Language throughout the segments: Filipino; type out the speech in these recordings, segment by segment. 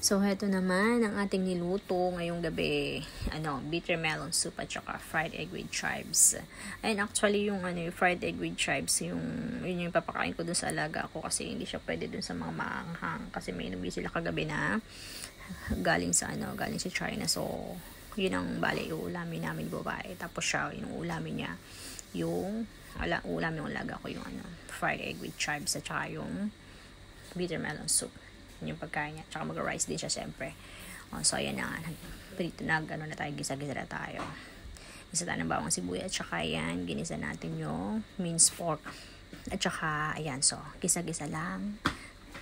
So, heto naman ang ating niluto ngayong gabi. Bitter melon soup at saka fried egg with chives. And actually, yung fried egg with chives, yun yung papakain ko dun sa alaga ko kasi hindi siya pwede dun sa mga maanghang. Kasi may inuwi sila kagabi na galing sa China. So, yun ang bali, ulamin namin babae. Tapos siya, yung ulamin niya, ulamin yung alaga ko yung fried egg with chives at saka yung bitter melon soup. Yung pagkain niya. Tsaka mag-rice din siya syempre. So, ayan na nga. Prito na tayo. Gisa-gisa na tayo. Gisa tayo ng bawang sibuyas. At saka ayan, ginisa natin yung minced pork. At saka, ayan. So, gisa-gisa lang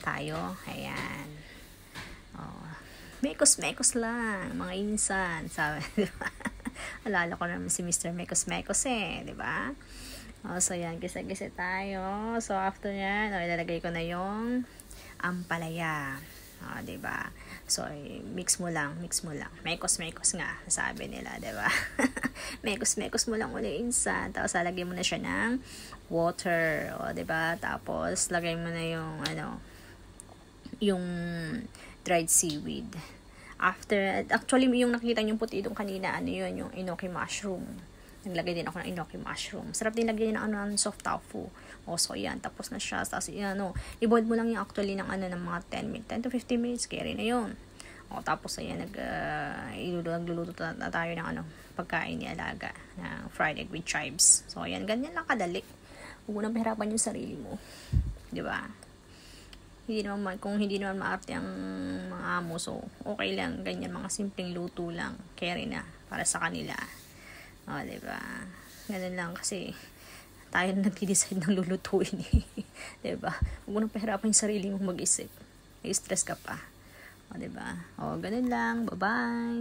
tayo. Ayan. Mekos-mekos lang. Mga insan. Sabi, diba? Alala ko naman si Mr. Mekos-mekos diba? So, ayan. Gisa-gisa tayo. So, after yan, ilalagay ko na yung ampalaya. Diba? So, mix mo lang. Mekos-mekos nga, sabi nila, diba? Mekos-mekos mo lang uli insan. Tapos, lagyan mo na siya ng water. Diba? Tapos, lagay mo na yung dried seaweed. Actually, yung nakita yung puti doon kanina, yung enoki mushroom. Naglagay din ako ng enoki mushroom. Sarap din lagyan ng soft tofu. So, yan. Tapos na siya. Tapos, i-boil mo lang yung actually ng mga 10 to 15 minutes. Kaya rin na yun. Tapos, ayan, nagluluto na tayo ng pagkain ni alaga ng fried egg with chives. So, ayan. Ganyan lang kadali. Huwag mo nang pahirapan yung sarili mo. Diba? Kung hindi naman maarte ang mga amo. So, okay lang. Ganyan, mga simpleng luto lang. Kaya rin na. Para sa kanila. Diba? Ganun lang kasi tayo na nag-decide ng lulutuin diba? Huwag mo nang pahirapan yung sarili mong mag-isip. May stress ka pa. Diba? Ganun lang. Bye-bye!